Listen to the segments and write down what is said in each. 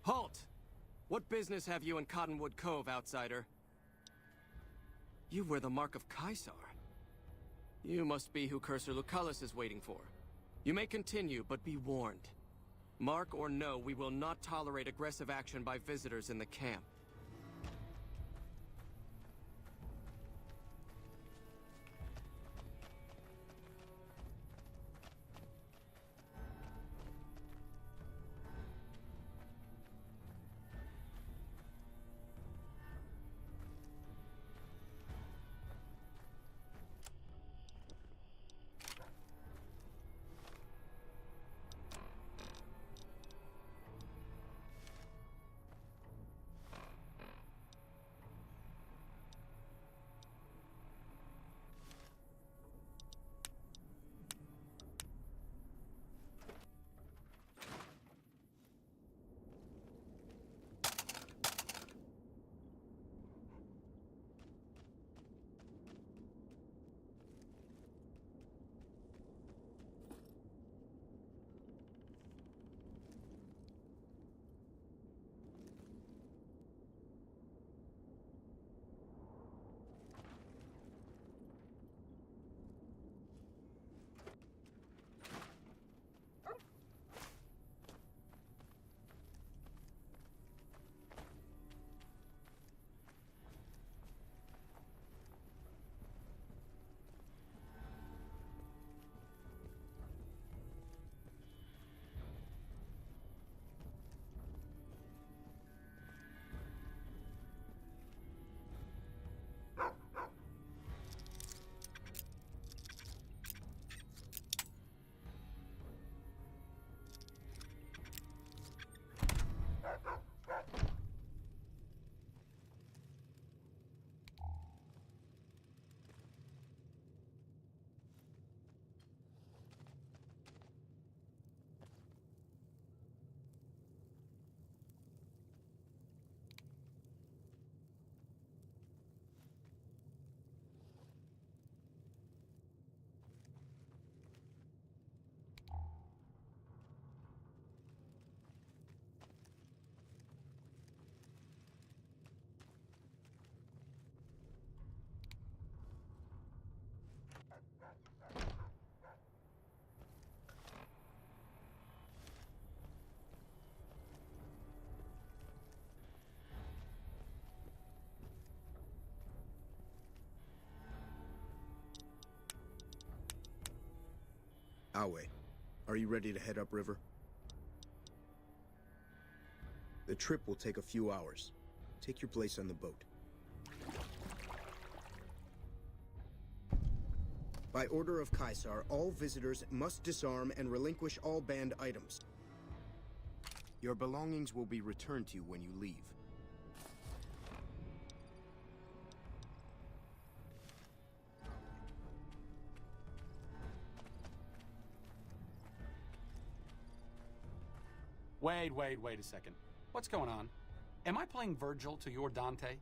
Halt! What business have you in Cottonwood Cove, outsider? You wear the mark of Caesar. You must be who Cursor Lucullus is waiting for. You may continue, but be warned. Mark or no, we will not tolerate aggressive action by visitors in the camp. Awe, are you ready to head upriver? The trip will take a few hours. Take your place on the boat. By order of Caesar, all visitors must disarm and relinquish all banned items. Your belongings will be returned to you when you leave. Wait a second. What's going on? Am I playing Virgil to your Dante?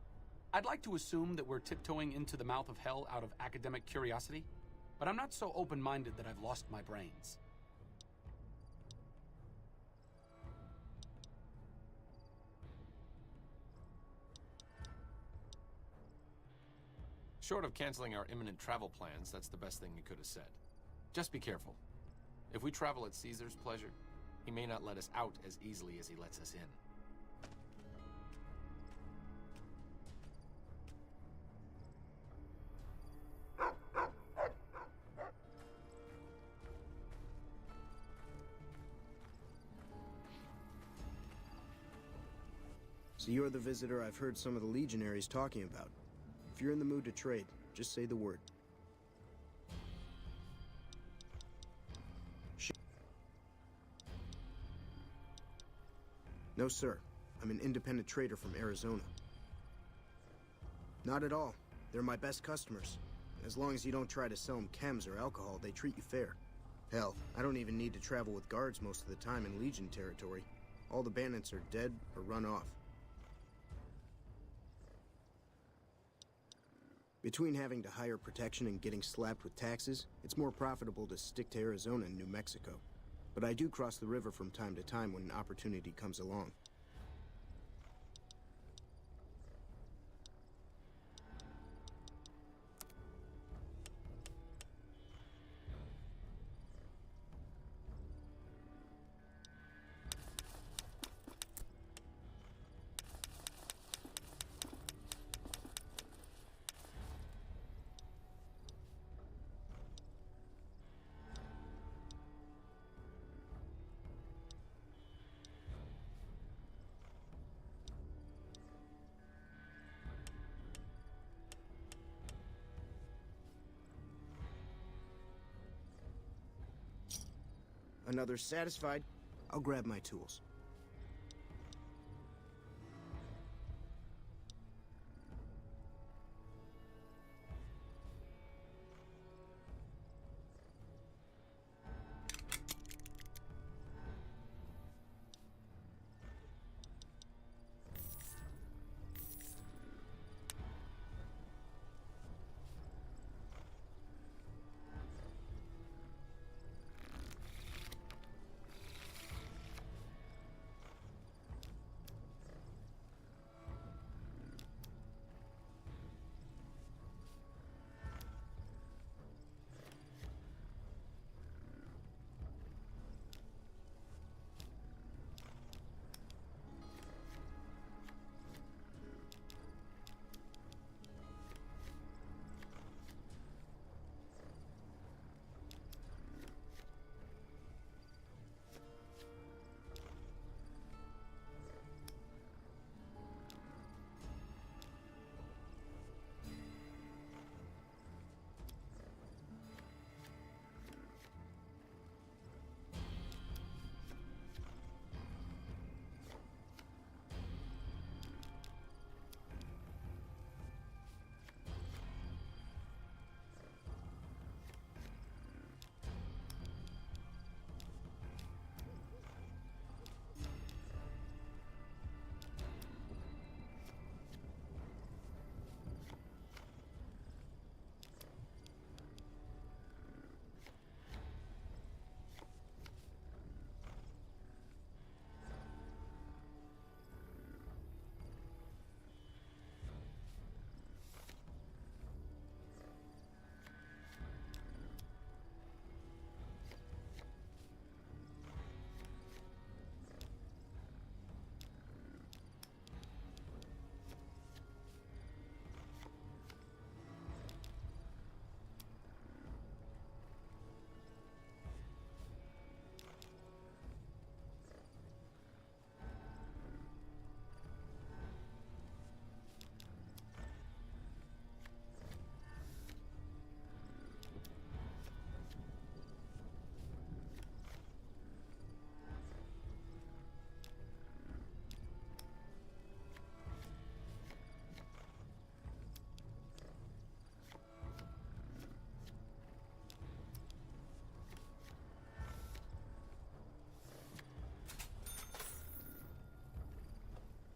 I'd like to assume that we're tiptoeing into the mouth of hell out of academic curiosity, but I'm not so open-minded that I've lost my brains. Short of canceling our imminent travel plans, that's the best thing you could have said. Just be careful. If we travel at Caesar's pleasure, he may not let us out as easily as he lets us in. So you're the visitor I've heard some of the legionaries talking about. If you're in the mood to trade, just say the word. No, sir. I'm an independent trader from Arizona. Not at all. They're my best customers. As long as you don't try to sell them chems or alcohol, they treat you fair. Hell, I don't even need to travel with guards most of the time in Legion territory. All the bandits are dead or run off. Between having to hire protection and getting slapped with taxes, it's more profitable to stick to Arizona and New Mexico. But I do cross the river from time to time when an opportunity comes along. Another satisfied. I'll grab my tools.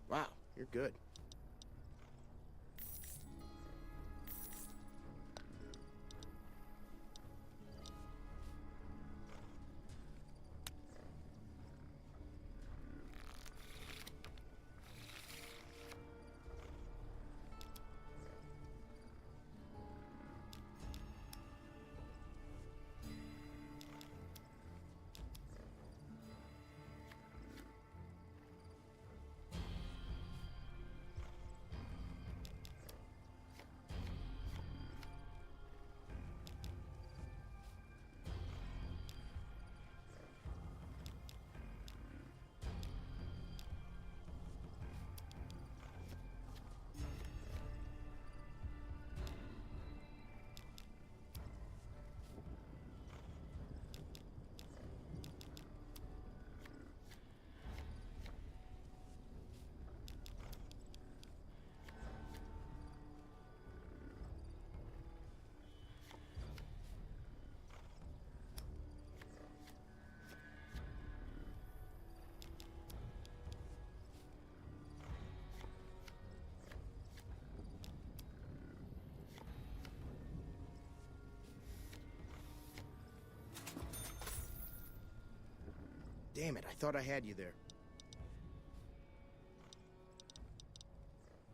Wow, you're good. Damn it, I thought I had you there.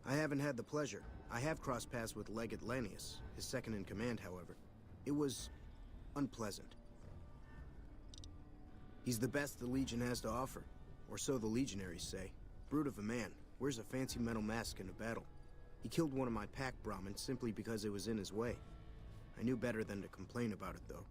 I haven't had the pleasure. I have crossed paths with Legate Lanius, his second in command, however. It was unpleasant. He's the best the Legion has to offer, or so the Legionaries say. Brute of a man, wears a fancy metal mask in a battle. He killed one of my pack Brahmins simply because it was in his way. I knew better than to complain about it, though.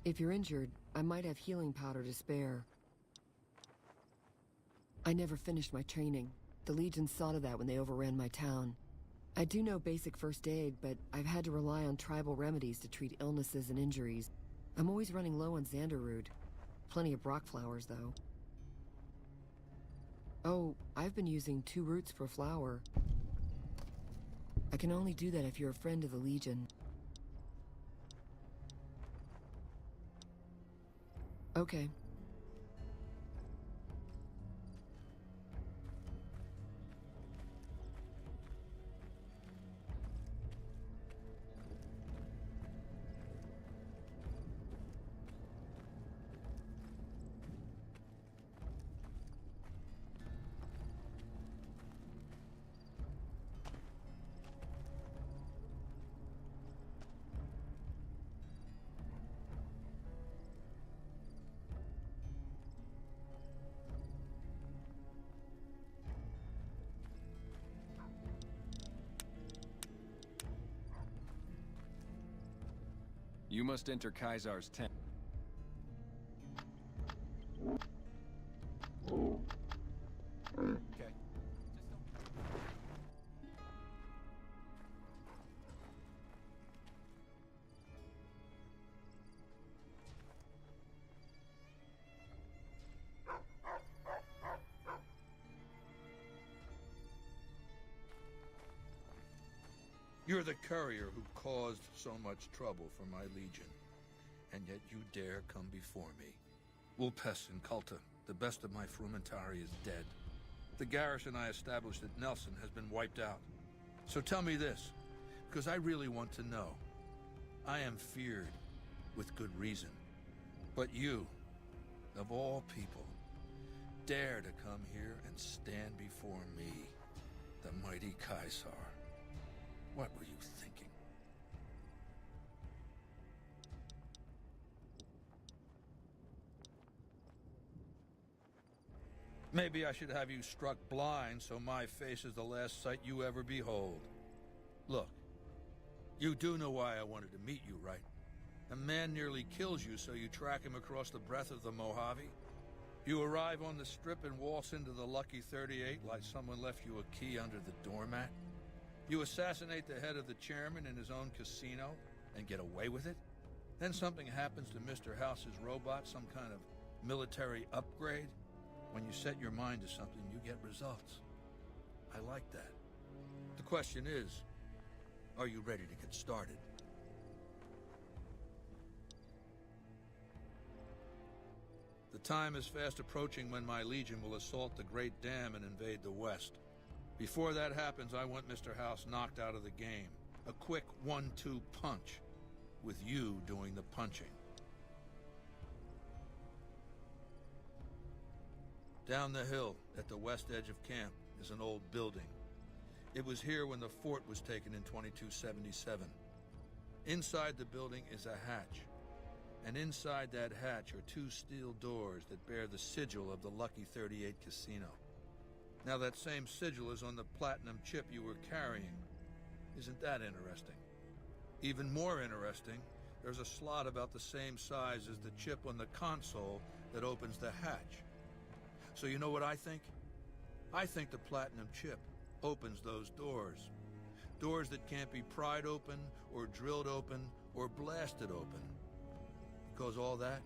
If you're injured, I might have healing powder to spare. I never finished my training. The Legion saw to that when they overran my town. I do know basic first aid, but I've had to rely on tribal remedies to treat illnesses and injuries. I'm always running low on Xanderroot. Plenty of Brock flowers, though. Oh, I've been using 2 roots per flower. I can only do that if you're a friend of the Legion. Okay. You must enter Kaisar's tent. Okay. You're the courier who caused so much trouble for my legion, and yet you dare come before me. Ulpes and Kulta, the best of my frumentari, is dead. The garrison I established at Nelson has been wiped out. So tell me this, because I really want to know. I am feared, with good reason. But you, of all people, dare to come here and stand before me, the mighty Kaisar. What were you thinking? Maybe I should have you struck blind so my face is the last sight you ever behold. Look, you do know why I wanted to meet you, right? A man nearly kills you, so you track him across the breadth of the Mojave. You arrive on the strip and waltz into the Lucky 38 like someone left you a key under the doormat. You assassinate the head of the chairman in his own casino and get away with it? Then something happens to Mr. House's robot, some kind of military upgrade. When you set your mind to something, you get results. I like that. The question is, are you ready to get started? The time is fast approaching when my legion will assault the Great Dam and invade the West. Before that happens, I want Mr. House knocked out of the game. A quick 1-2 punch, with you doing the punching. Down the hill, at the west edge of camp, is an old building. It was here when the fort was taken in 2277. Inside the building is a hatch. And inside that hatch are 2 steel doors that bear the sigil of the Lucky 38 casino. Now that same sigil is on the platinum chip you were carrying. Isn't that interesting? Even more interesting, there's a slot about the same size as the chip on the console that opens the hatch. So you know what I think? I think the platinum chip opens those doors. Doors that can't be pried open, or drilled open, or blasted open. Because all that,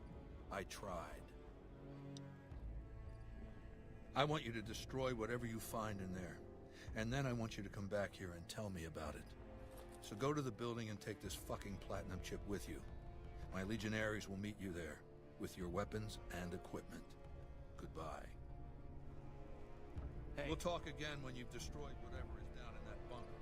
I tried. I want you to destroy whatever you find in there. And then I want you to come back here and tell me about it. So go to the building and take this fucking platinum chip with you. My legionaries will meet you there, with your weapons and equipment. Goodbye. Hey. We'll talk again when you've destroyed whatever is down in that bunker.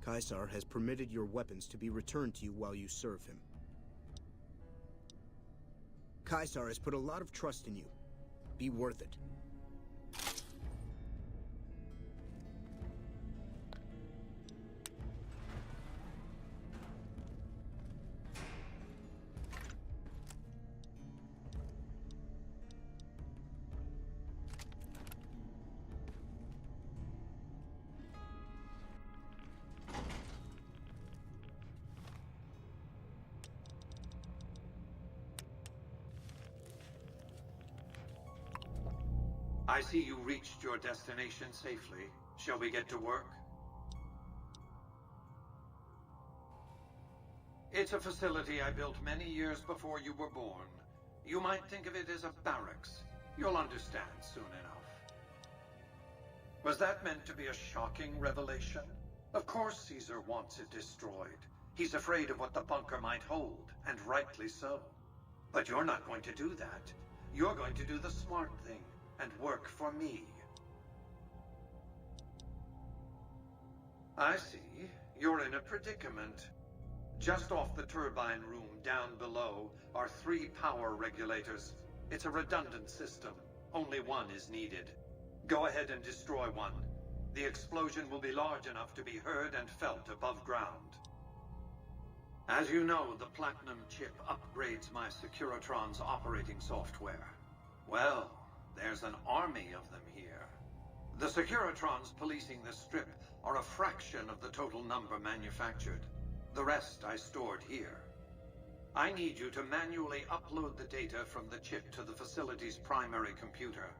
Caesar has permitted your weapons to be returned to you while you serve him. Caesar has put a lot of trust in you. Be worth it. I see you reached your destination safely. Shall we get to work? It's a facility I built many years before you were born. You might think of it as a barracks. You'll understand soon enough. Was that meant to be a shocking revelation? Of course Caesar wants it destroyed. He's afraid of what the bunker might hold, and rightly so. But you're not going to do that. You're going to do the smart thing and work for me. I see. You're in a predicament. Just off the turbine room down below are 3 power regulators. It's a redundant system. Only one is needed. Go ahead and destroy one. The explosion will be large enough to be heard and felt above ground. As you know, the Platinum chip upgrades my Securitron's operating software. Well, there's an army of them here. The Securitrons policing the strip are a fraction of the total number manufactured. The rest I stored here. I need you to manually upload the data from the chip to the facility's primary computer.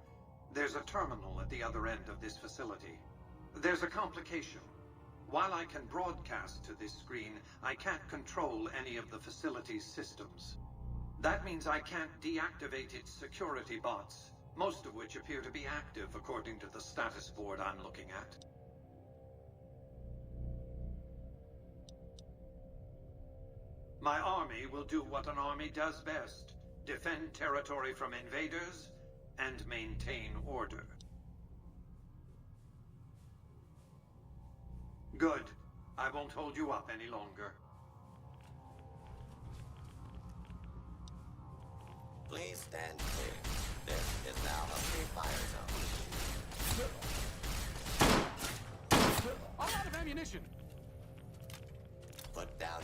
There's a terminal at the other end of this facility. There's a complication. While I can broadcast to this screen, I can't control any of the facility's systems. That means I can't deactivate its security bots, most of which appear to be active according to the status board I'm looking at. My army will do what an army does best: defend territory from invaders and maintain order. Good. I won't hold you up any longer. Please stand clear. This is now a free fire zone. I'm out of ammunition. Put down.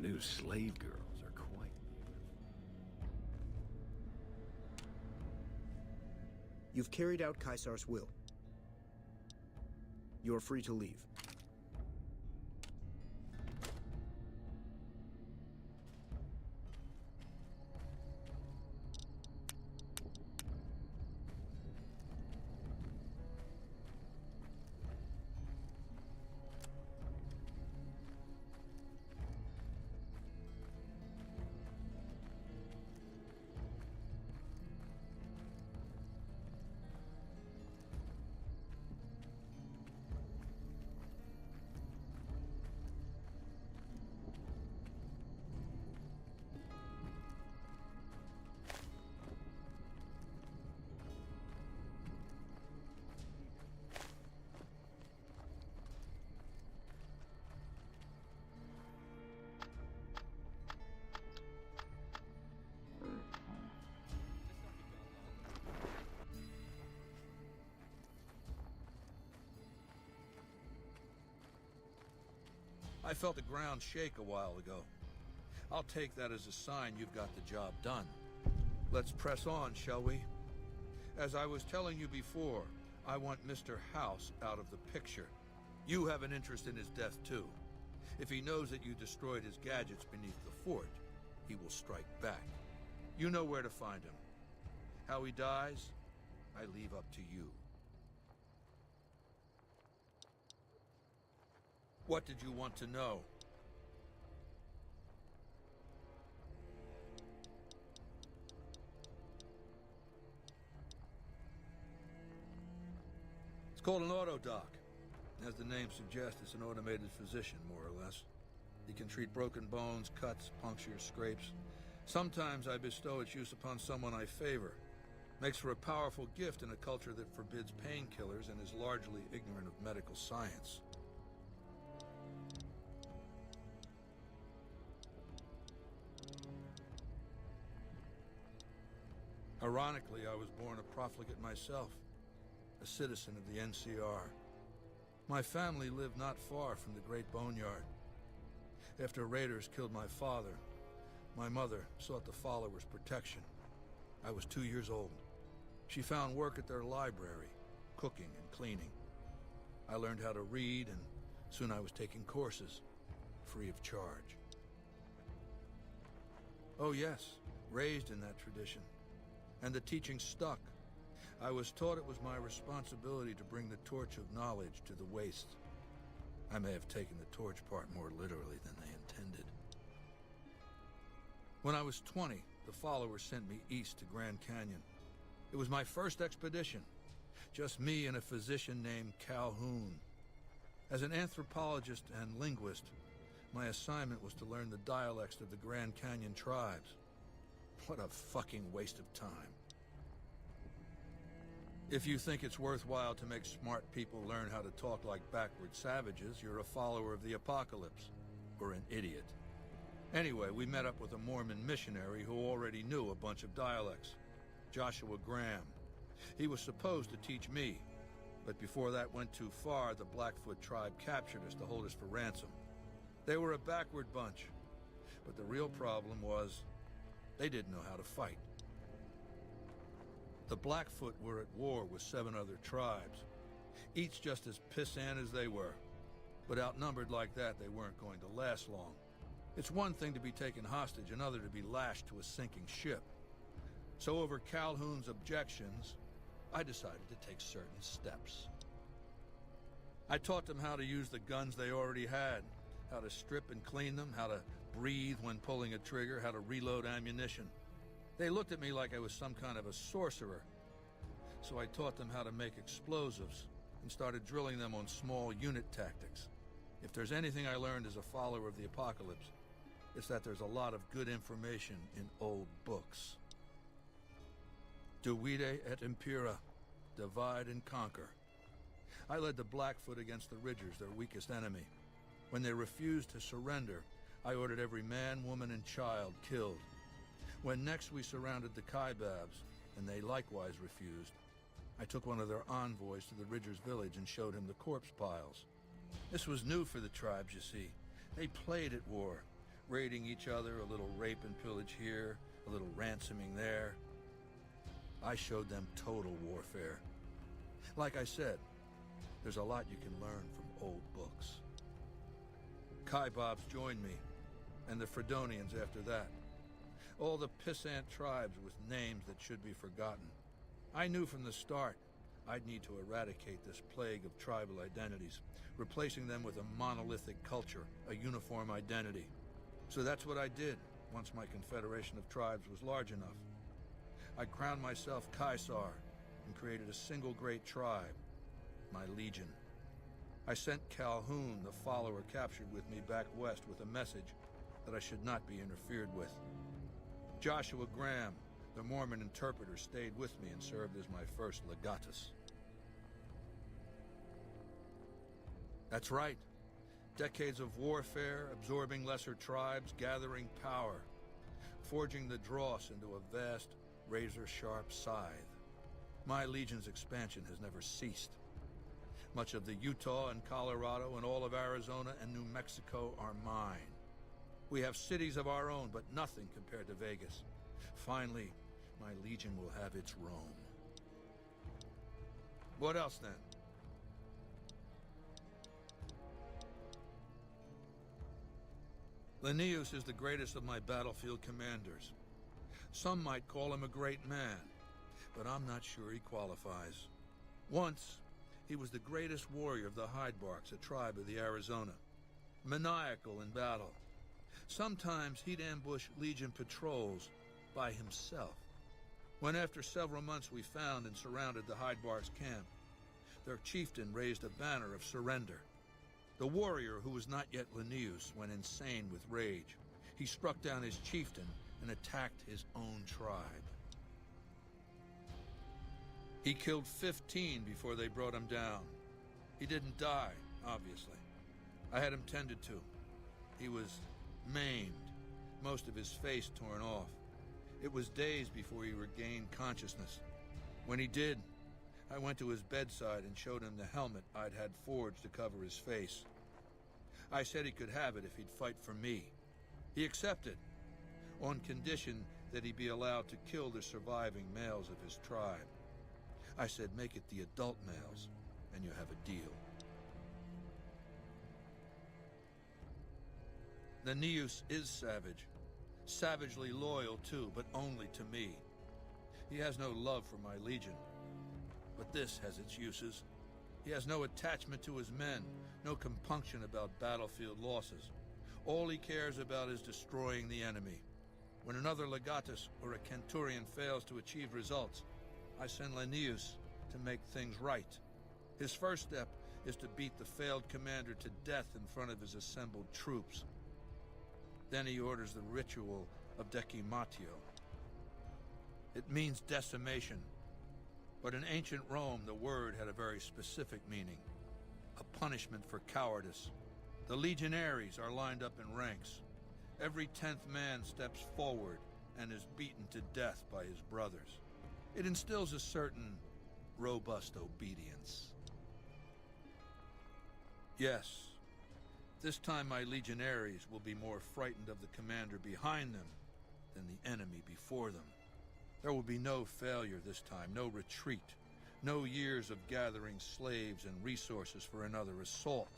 new slave girls are quite... You've carried out Caesar's will. You're free to leave. I felt the ground shake a while ago. I'll take that as a sign you've got the job done. Let's press on, shall we? As I was telling you before, I want Mr. House out of the picture. You have an interest in his death, too. If he knows that you destroyed his gadgets beneath the fort, he will strike back. You know where to find him. How he dies, I leave up to you. What did you want to know? It's called an autodoc. As the name suggests, it's an automated physician, more or less. He can treat broken bones, cuts, punctures, scrapes. Sometimes I bestow its use upon someone I favor. Makes for a powerful gift in a culture that forbids painkillers and is largely ignorant of medical science. Ironically, I was born a profligate myself, a citizen of the NCR. My family lived not far from the Great Boneyard. After raiders killed my father, my mother sought the followers' protection. I was 2 years old. She found work at their library, cooking and cleaning. I learned how to read, and soon I was taking courses, free of charge. Oh yes, raised in that tradition. And the teaching stuck. I was taught it was my responsibility to bring the torch of knowledge to the waste. I may have taken the torch part more literally than they intended. When I was 20, the followers sent me east to Grand Canyon. It was my first expedition. Just me and a physician named Calhoun. As an anthropologist and linguist, my assignment was to learn the dialects of the Grand Canyon tribes. What a fucking waste of time. If you think it's worthwhile to make smart people learn how to talk like backward savages, you're a follower of the apocalypse, or an idiot. Anyway, we met up with a Mormon missionary who already knew a bunch of dialects, Joshua Graham. He was supposed to teach me, but before that went too far, the Blackfoot tribe captured us to hold us for ransom. They were a backward bunch, but the real problem was they didn't know how to fight. The Blackfoot were at war with 7 other tribes, each just as pissant as they were. But outnumbered like that, they weren't going to last long. It's one thing to be taken hostage, another to be lashed to a sinking ship. So over Calhoun's objections, I decided to take certain steps. I taught them how to use the guns they already had, how to strip and clean them, how to breathe when pulling a trigger, how to reload ammunition. They looked at me like I was some kind of a sorcerer. So I taught them how to make explosives and started drilling them on small unit tactics. If there's anything I learned as a follower of the apocalypse, it's that there's a lot of good information in old books. Divide et impera, divide and conquer. I led the Blackfoot against the Ridgers, their weakest enemy. When they refused to surrender, I ordered every man, woman, and child killed. When next we surrounded the Kaibabs, and they likewise refused, I took one of their envoys to the Ridgers' village and showed him the corpse piles. This was new for the tribes, you see. They played at war, raiding each other, a little rape and pillage here, a little ransoming there. I showed them total warfare. Like I said, there's a lot you can learn from old books. Kaibobs joined me, and the Fredonians after that. All the pissant tribes with names that should be forgotten. I knew from the start I'd need to eradicate this plague of tribal identities, replacing them with a monolithic culture, a uniform identity. So that's what I did once my confederation of tribes was large enough. I crowned myself Caesar and created a single great tribe, my legion. I sent Calhoun, the follower captured with me back west, with a message that I should not be interfered with. Joshua Graham, the Mormon interpreter, stayed with me and served as my first legatus. That's right. Decades of warfare, absorbing lesser tribes, gathering power, forging the dross into a vast, razor-sharp scythe. My legion's expansion has never ceased. Much of the Utah and Colorado and all of Arizona and New Mexico are mine. We have cities of our own, but nothing compared to Vegas. Finally, my legion will have its Rome. What else, then? Linnaeus is the greatest of my battlefield commanders. Some might call him a great man, but I'm not sure he qualifies. Once, he was the greatest warrior of the Hydebarks, a tribe of the Arizona. Maniacal in battle. Sometimes he'd ambush Legion patrols by himself. When after several months we found and surrounded the Hydebarks camp, their chieftain raised a banner of surrender. The warrior, who was not yet Linnaeus, went insane with rage. He struck down his chieftain and attacked his own tribe. He killed 15 before they brought him down. He didn't die, obviously. I had him tended to. He was maimed, most of his face torn off. It was days before he regained consciousness. When he did, I went to his bedside and showed him the helmet I'd had forged to cover his face. I said he could have it if he'd fight for me. He accepted, on condition that he be allowed to kill the surviving males of his tribe. I said, make it the adult males, and you have a deal. Linnaeus is savage. Savagely loyal, too, but only to me. He has no love for my legion. But this has its uses. He has no attachment to his men, no compunction about battlefield losses. All he cares about is destroying the enemy. When another legatus or a centurion fails to achieve results, I send Linnaeus to make things right. His first step is to beat the failed commander to death in front of his assembled troops. Then he orders the ritual of decimatio. It means decimation, but in ancient Rome the word had a very specific meaning, a punishment for cowardice. The legionaries are lined up in ranks. Every 10th man steps forward and is beaten to death by his brothers. It instills a certain robust obedience. Yes, this time my legionaries will be more frightened of the commander behind them than the enemy before them. There will be no failure this time, no retreat, no years of gathering slaves and resources for another assault.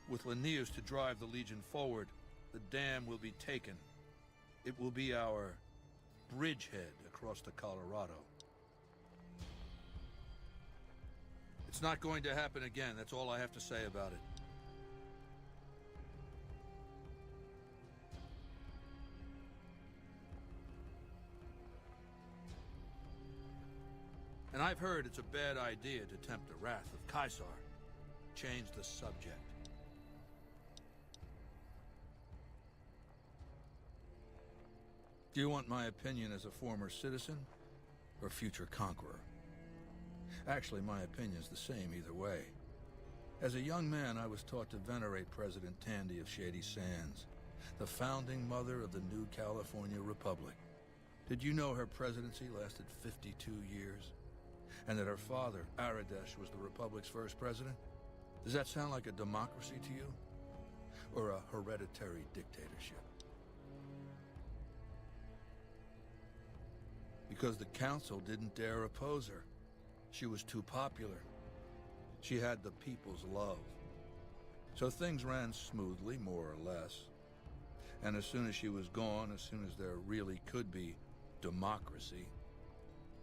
With Linnaeus to drive the legion forward, the dam will be taken. It will be our bridgehead across the Colorado. It's not going to happen again. That's all I have to say about it. And I've heard it's a bad idea to tempt the wrath of Caesar. Change the subject. Do you want my opinion as a former citizen or future conqueror? Actually, my opinion's the same either way. As a young man, I was taught to venerate President Tandy of Shady Sands, the founding mother of the new California Republic. Did you know her presidency lasted 52 years? And that her father, Aradesh, was the Republic's first president? Does that sound like a democracy to you? Or a hereditary dictatorship? Because the council didn't dare oppose her. She was too popular. She had the people's love. So things ran smoothly, more or less. And as soon as she was gone, as soon as there really could be democracy,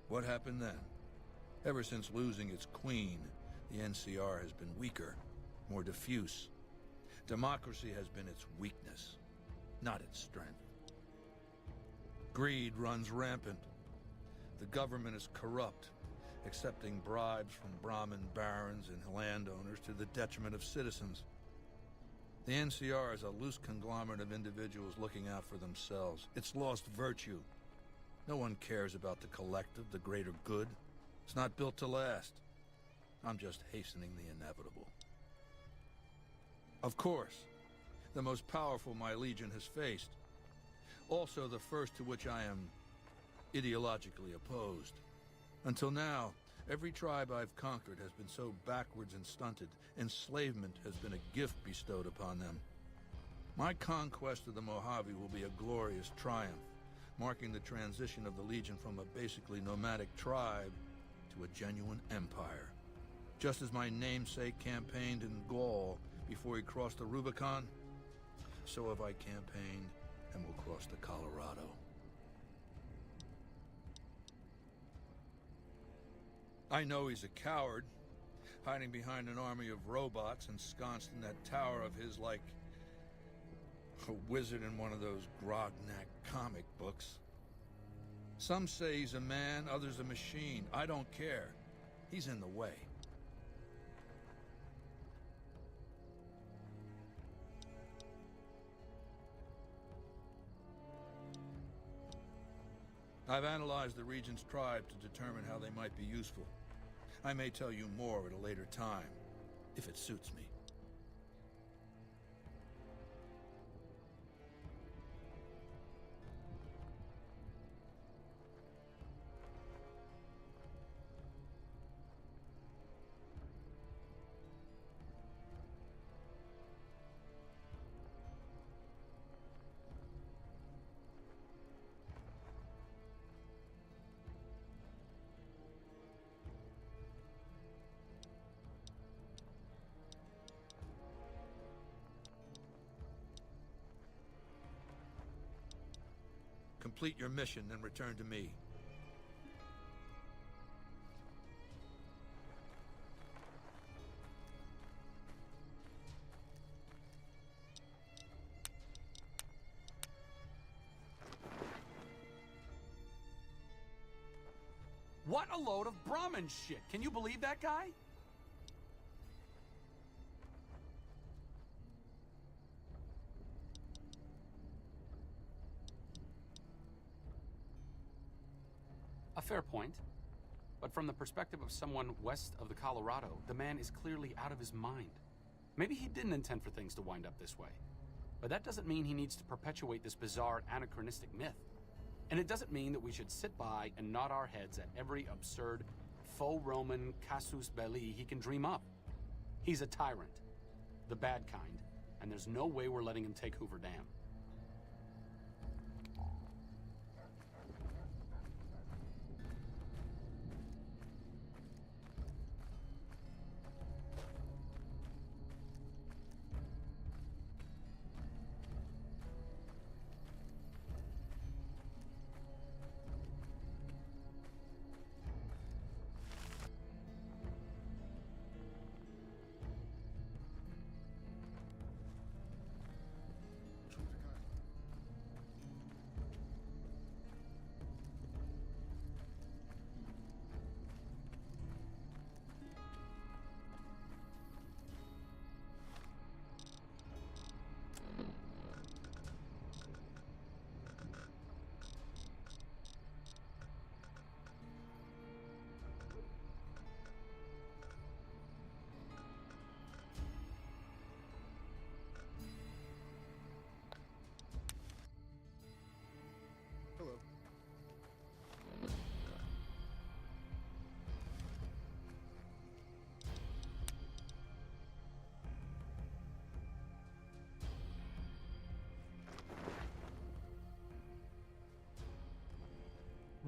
what happened then? Ever since losing its queen, the NCR has been weaker, more diffuse. Democracy has been its weakness, not its strength. Greed runs rampant. The government is corrupt, accepting bribes from Brahmin barons and landowners to the detriment of citizens. The NCR is a loose conglomerate of individuals looking out for themselves. It's lost virtue. No one cares about the collective, the greater good. It's not built to last. I'm just hastening the inevitable. Of course, the most powerful my legion has faced. Also the first to which I am ideologically opposed. Until now, every tribe I've conquered has been so backwards and stunted, enslavement has been a gift bestowed upon them. My conquest of the Mojave will be a glorious triumph, marking the transition of the Legion from a basically nomadic tribe to a genuine empire. Just as my namesake campaigned in Gaul before he crossed the Rubicon, so have I campaigned and will cross the Colorado. I know he's a coward, hiding behind an army of robots ensconced in that tower of his like a wizard in one of those Grognak comic books. Some say he's a man, others a machine. I don't care. He's in the way. I've analyzed the region's tribes to determine how they might be useful. I may tell you more at a later time, if it suits me. Complete your mission, then return to me. What a load of Brahmin shit! Can you believe that guy? A fair point. But from the perspective of someone west of the Colorado, the man is clearly out of his mind. Maybe he didn't intend for things to wind up this way. But that doesn't mean he needs to perpetuate this bizarre anachronistic myth. And it doesn't mean that we should sit by and nod our heads at every absurd, faux Roman casus belli he can dream up. He's a tyrant, the bad kind, and there's no way we're letting him take Hoover Dam.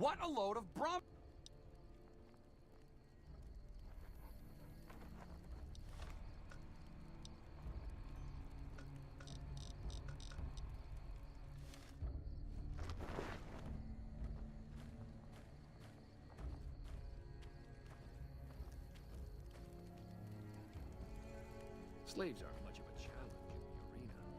What a load of brum... Slaves aren't much of a challenge in the arena.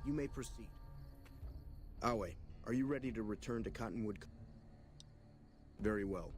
You may proceed. Awe, are you ready to return to Cottonwood? Very well.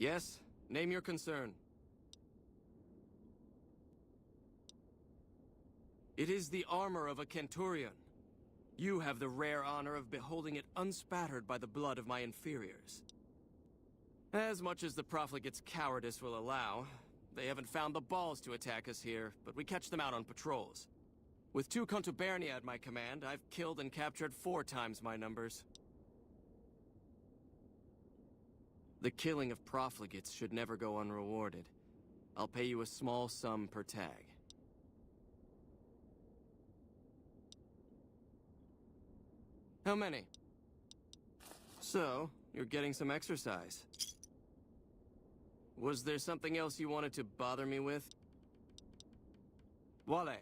Yes, name your concern. It is the armor of a Kenturian. You have the rare honor of beholding it unspattered by the blood of my inferiors. As much as the profligate's cowardice will allow, they haven't found the balls to attack us here, but we catch them out on patrols. With 2 Contubernia at my command, I've killed and captured 4 times my numbers. The killing of profligates should never go unrewarded. I'll pay you a small sum per tag. How many? So, you're getting some exercise. Was there something else you wanted to bother me with? Wale.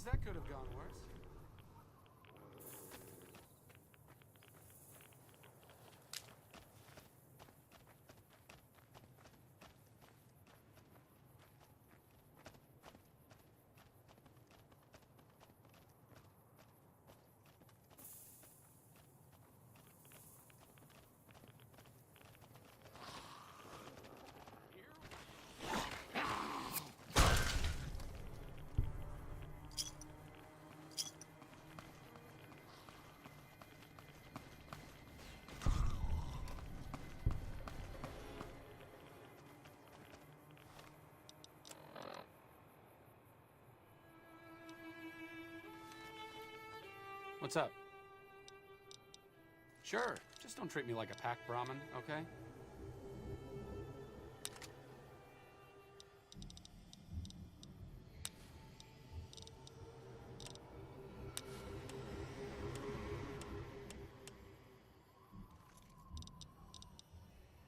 guess that could have gone worse. What's up? Sure, just don't treat me like a pack Brahmin, okay?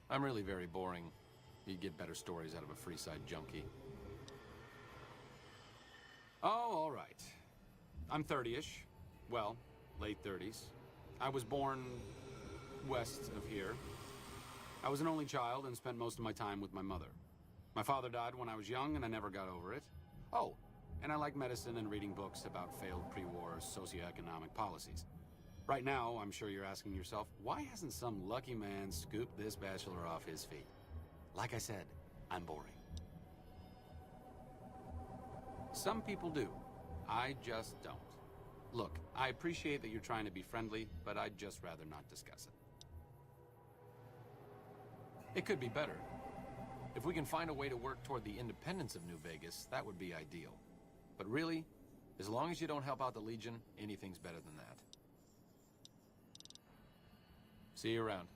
I'm really very boring. You'd get better stories out of a Freeside junkie. Oh, all right. I'm 30-ish. Well, late 30s. I was born west of here. I was an only child and spent most of my time with my mother. My father died when I was young and I never got over it. Oh, and I like medicine and reading books about failed pre-war socioeconomic policies. Right now, I'm sure you're asking yourself, why hasn't some lucky man scooped this bachelor off his feet? Like I said, I'm boring. Some people do. I just don't. Look, I appreciate that you're trying to be friendly, but I'd just rather not discuss it. It could be better. If we can find a way to work toward the independence of New Vegas, that would be ideal. But really, as long as you don't help out the Legion, anything's better than that. See you around.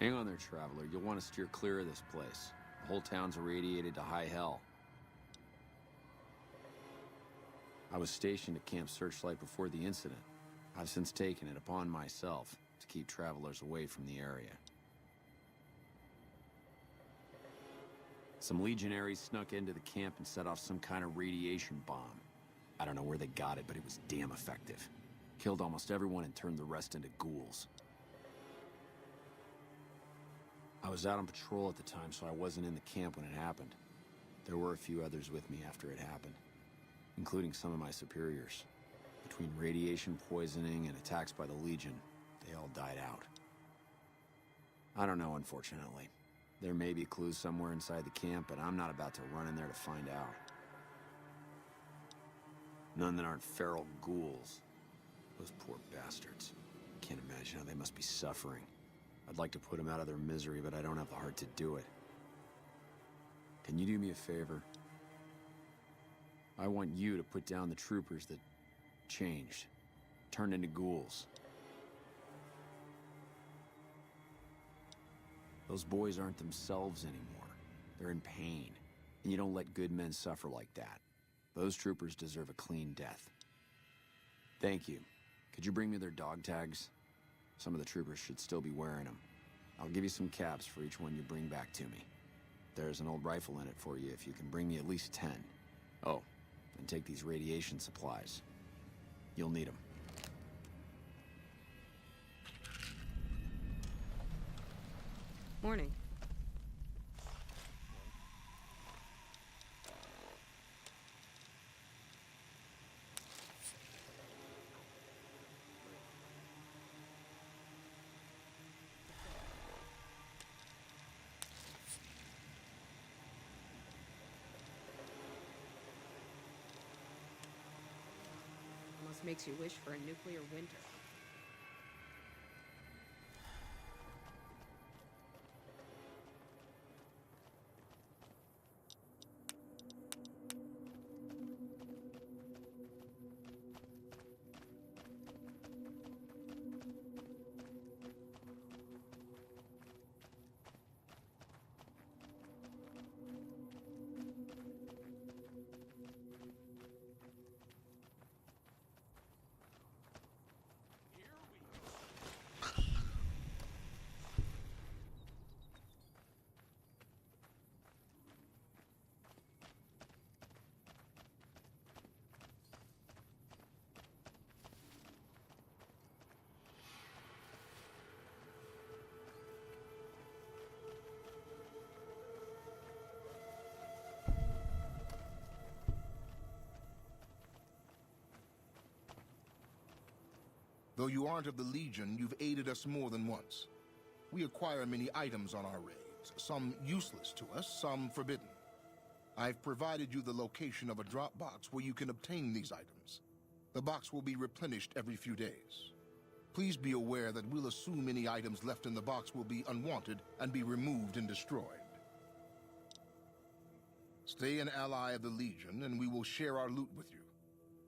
Hang on there, traveler. You'll want to steer clear of this place. The whole town's irradiated to high hell. I was stationed at Camp Searchlight before the incident. I've since taken it upon myself to keep travelers away from the area. Some legionaries snuck into the camp and set off some kind of radiation bomb. I don't know where they got it, but it was damn effective. Killed almost everyone and turned the rest into ghouls. I was out on patrol at the time, so I wasn't in the camp when it happened. There were a few others with me after it happened, including some of my superiors. Between radiation poisoning and attacks by the Legion, they all died out. I don't know, unfortunately. There may be clues somewhere inside the camp, but I'm not about to run in there to find out. None that aren't feral ghouls. Those poor bastards. Can't imagine how they must be suffering. I'd like to put them out of their misery, but I don't have the heart to do it. Can you do me a favor? I want you to put down the troopers that changed, turned into ghouls. Those boys aren't themselves anymore. They're in pain, and you don't let good men suffer like that. Those troopers deserve a clean death. Thank you. Could you bring me their dog tags? Some of the troopers should still be wearing them. I'll give you some caps for each one you bring back to me. There's an old rifle in it for you if you can bring me at least 10. Oh, and take these radiation supplies. You'll need them. Morning. Almost makes you wish for a nuclear winter. Though you aren't of the Legion, you've aided us more than once. We acquire many items on our raids, some useless to us, some forbidden. I've provided you the location of a drop box where you can obtain these items. The box will be replenished every few days. Please be aware that we'll assume any items left in the box will be unwanted and be removed and destroyed. Stay an ally of the Legion, and we will share our loot with you.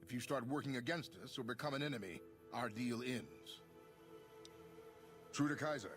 If you start working against us or become an enemy, our deal ends. True to Kaiser.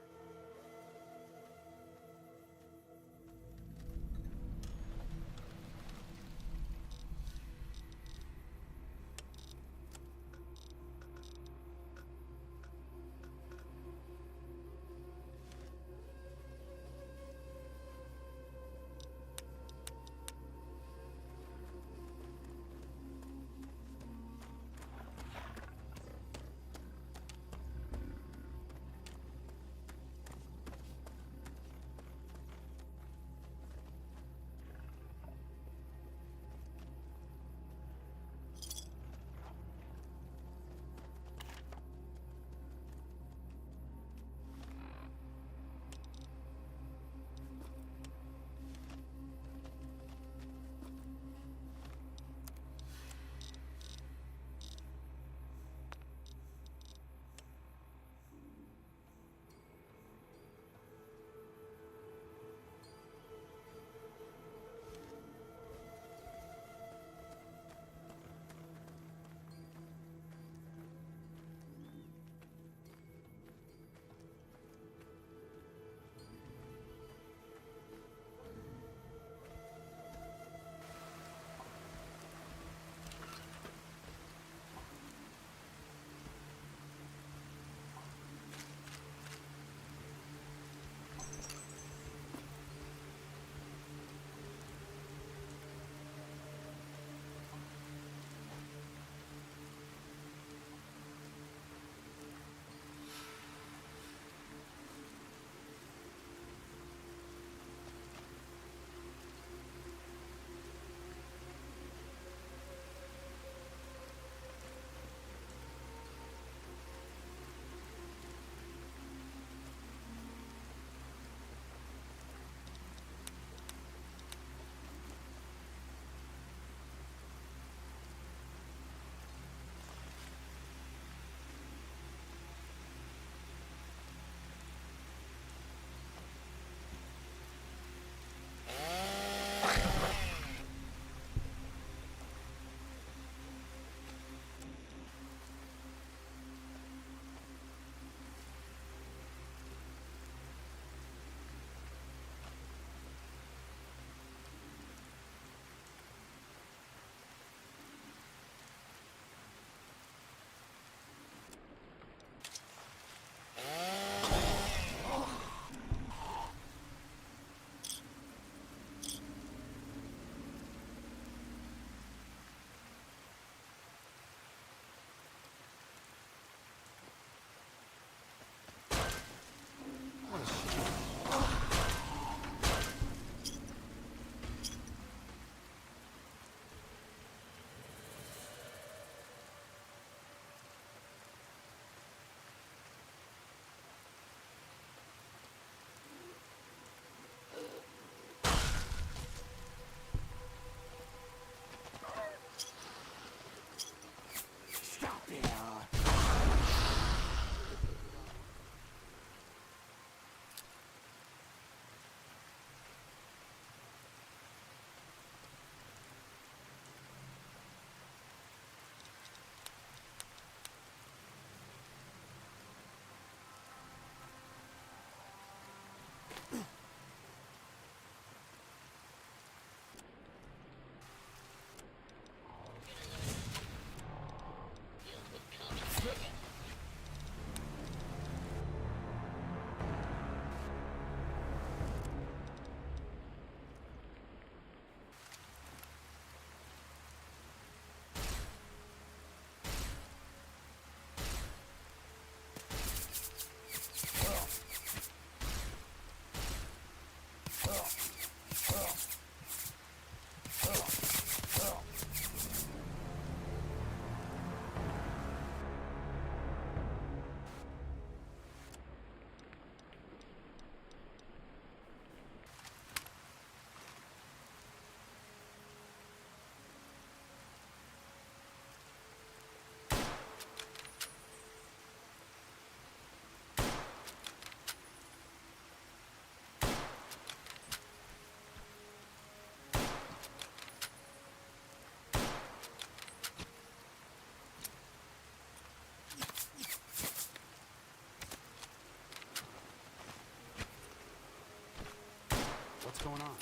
going on?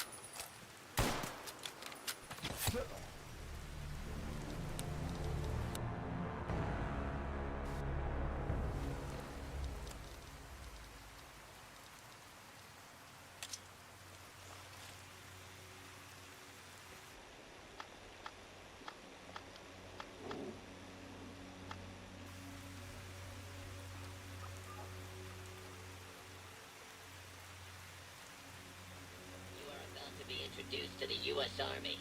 You are about to be introduced to the U.S. Army.